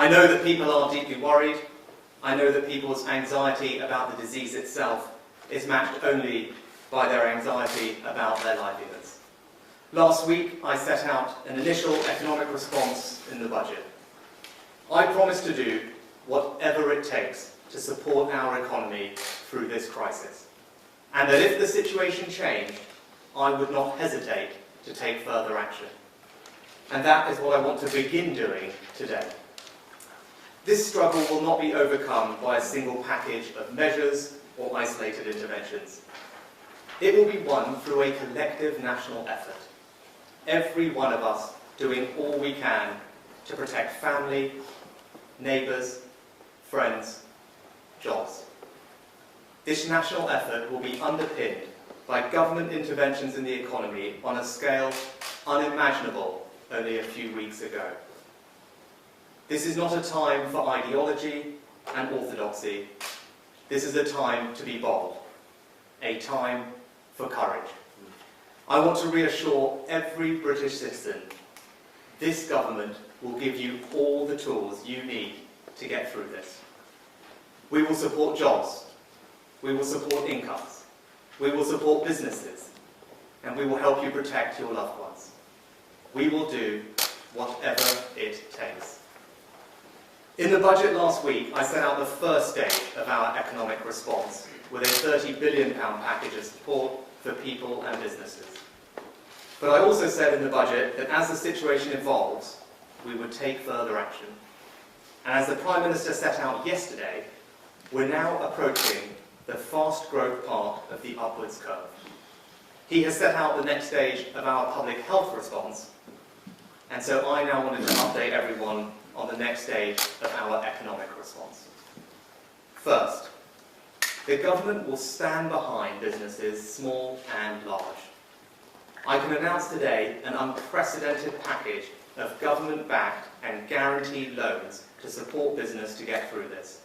I know that people are deeply worried. I know that people's anxiety about the disease itself is matched only by their anxiety about their livelihoods. Last week, I set out an initial economic response in the budget. I promised to do whatever it takes to support our economy through this crisis, and that if the situation changed, I would not hesitate to take further action. And that is what I want to begin doing today. This struggle will not be overcome by a single package of measures or isolated interventions. It will be won through a collective national effort. Every one of us doing all we can to protect family, neighbours, friends, jobs. This national effort will be underpinned by government interventions in the economy on a scale unimaginable only a few weeks ago. This is not a time for ideology and orthodoxy. This is a time to be bold, a time for courage. I want to reassure every British citizen, this government will give you all the tools you need to get through this. We will support jobs, we will support incomes, we will support businesses, and we will help you protect your loved ones. We will do whatever it takes. In the budget last week, I set out the first stage of our economic response with a £30 billion package of support for people and businesses. But I also said in the budget that as the situation evolves, we would take further action. And as the Prime Minister set out yesterday, we're now approaching the fast growth part of the upwards curve. He has set out the next stage of our public health response, and so I now wanted to update everyone on the next stage of our economic response. First, the government will stand behind businesses small and large. I can announce today an unprecedented package of government-backed and guaranteed loans to support business to get through this.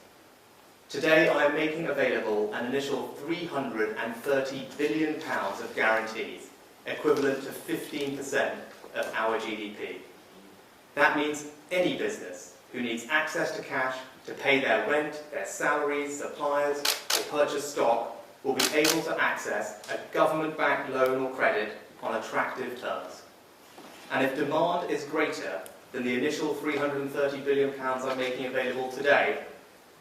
Today I am making available an initial £330 billion of guarantees, equivalent to 15% of our GDP. That means any business who needs access to cash to pay their rent, their salaries, suppliers, or purchase stock will be able to access a government-backed loan or credit on attractive terms. And if demand is greater than the initial £330 billion I'm making available today,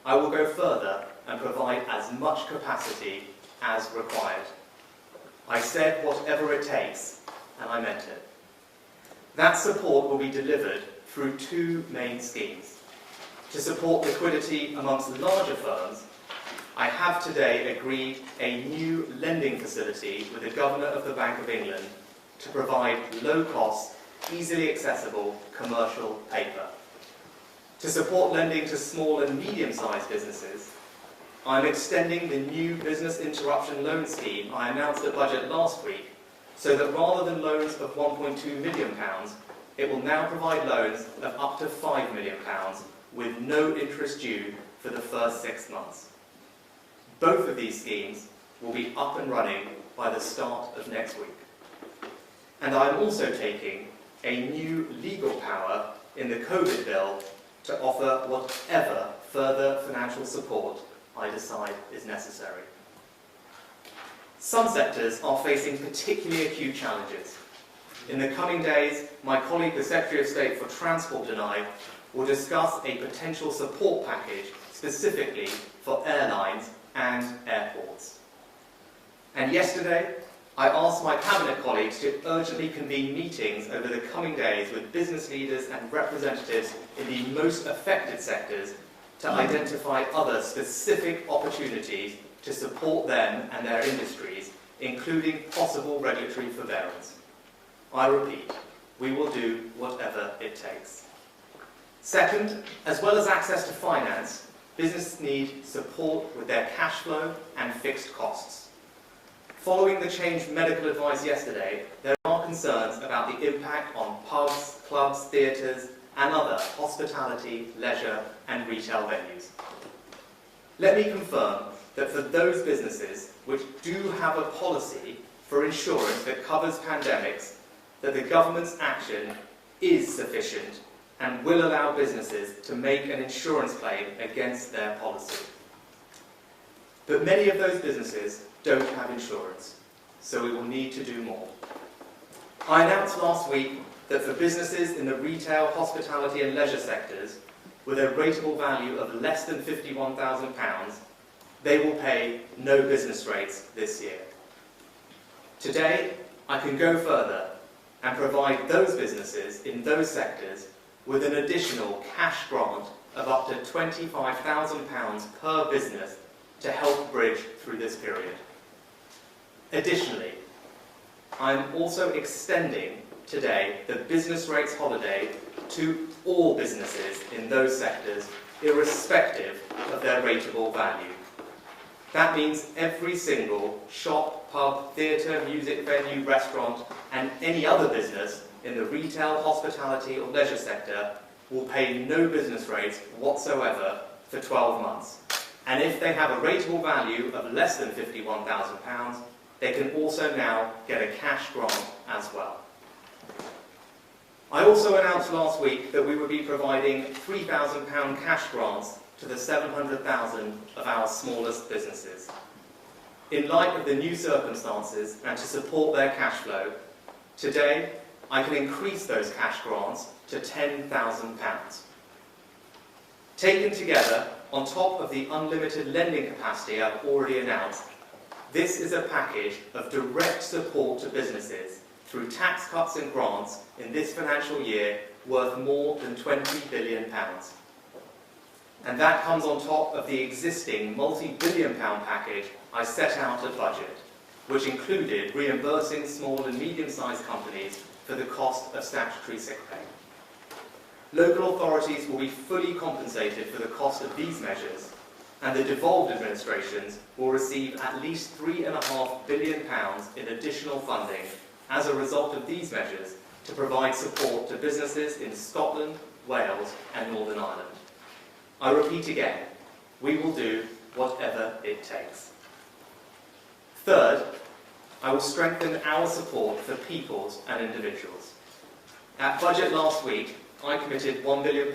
I will go further and provide as much capacity as required. I said whatever it takes, and I meant it. That support will be delivered through two main schemes. To support liquidity amongst larger firms, I have today agreed a new lending facility with the Governor of the Bank of England to provide low-cost, easily accessible commercial paper. To support lending to small and medium-sized businesses, I'm extending the new business interruption loan scheme I announced at budget last week, so that rather than loans of £1.2 million, it will now provide loans of up to £5 million with no interest due for the first 6 months. Both of these schemes will be up and running by the start of next week. And I am also taking a new legal power in the COVID bill to offer whatever further financial support I decide is necessary. Some sectors are facing particularly acute challenges. In the coming days, my colleague, the Secretary of State for Transport and I, will discuss a potential support package specifically for airlines and airports. And yesterday, I asked my Cabinet colleagues to urgently convene meetings over the coming days with business leaders and representatives in the most affected sectors to identify other specific opportunities to support them and their industries, including possible regulatory forbearance. I repeat, we will do whatever it takes. Second, as well as access to finance, businesses need support with their cash flow and fixed costs. Following the changed medical advice yesterday, there are concerns about the impact on pubs, clubs, theatres, and other hospitality, leisure, and retail venues. Let me confirm that for those businesses which do have a policy for insurance that covers pandemics, that the government's action is sufficient and will allow businesses to make an insurance claim against their policy. But many of those businesses don't have insurance, so we will need to do more. I announced last week that for businesses in the retail, hospitality and leisure sectors with a rateable value of less than £51,000, they will pay no business rates this year. Today, I can go further and provide those businesses in those sectors with an additional cash grant of up to £25,000 per business to help bridge through this period. Additionally, I am also extending today the business rates holiday to all businesses in those sectors, irrespective of their rateable value. That means every single shop, pub, theatre, music venue, restaurant, and any other business in the retail, hospitality or leisure sector will pay no business rates whatsoever for 12 months. And if they have a rateable value of less than £51,000, they can also now get a cash grant as well. I also announced last week that we would be providing £3,000 cash grants to the 700,000 of our smallest businesses. In light of the new circumstances and to support their cash flow, today I can increase those cash grants to £10,000. Taken together, on top of the unlimited lending capacity I've already announced, this is a package of direct support to businesses through tax cuts and grants in this financial year worth more than £20 billion. And that comes on top of the existing multi-billion-pound package I set out at budget, which included reimbursing small and medium-sized companies for the cost of statutory sick pay. Local authorities will be fully compensated for the cost of these measures, and the devolved administrations will receive at least £3.5 billion in additional funding as a result of these measures to provide support to businesses in Scotland, Wales and Northern Ireland. I repeat again, we will do whatever it takes. Third, I will strengthen our support for peoples and individuals. At budget last week, I committed £1 billion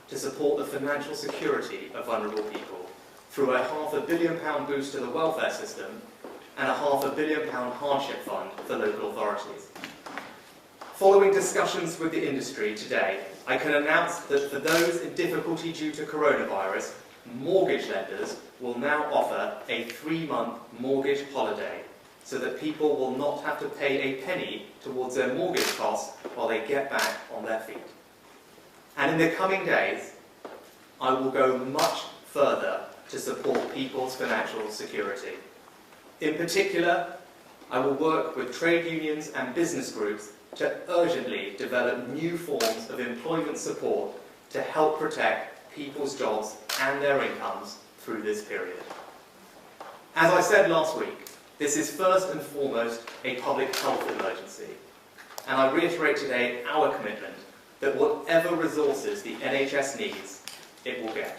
to support the financial security of vulnerable people through a £500 million boost to the welfare system and a £500 million hardship fund for local authorities. Following discussions with the industry today, I can announce that for those in difficulty due to coronavirus, mortgage lenders will now offer a 3-month mortgage holiday so that people will not have to pay a penny towards their mortgage costs while they get back on their feet. And in the coming days, I will go much further to support people's financial security. In particular, I will work with trade unions and business groups to urgently develop new forms of employment support to help protect people's jobs and their incomes through this period. As I said last week, this is first and foremost a public health emergency, and I reiterate today our commitment that whatever resources the NHS needs, it will get.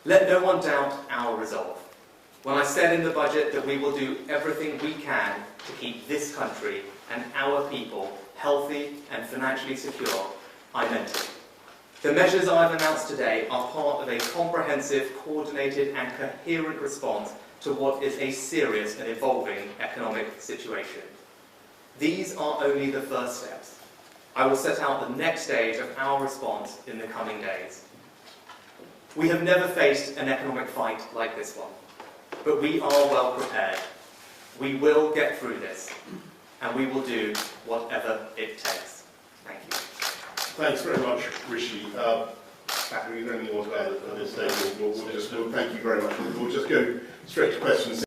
Let no one doubt our resolve. When I said in the budget that we will do everything we can to keep this country and our people healthy and financially secure, I meant it. The measures I've announced today are part of a comprehensive, coordinated and coherent response to what is a serious and evolving economic situation. These are only the first steps. I will set out the next stage of our response in the coming days. We have never faced an economic fight like this one, but we are well prepared. We will get through this, and we will do whatever it takes. Thank you. Thanks very much, Rishi. Pat, are you going to want to add at this stage? We'll thank you very much. We'll just go straight to questions.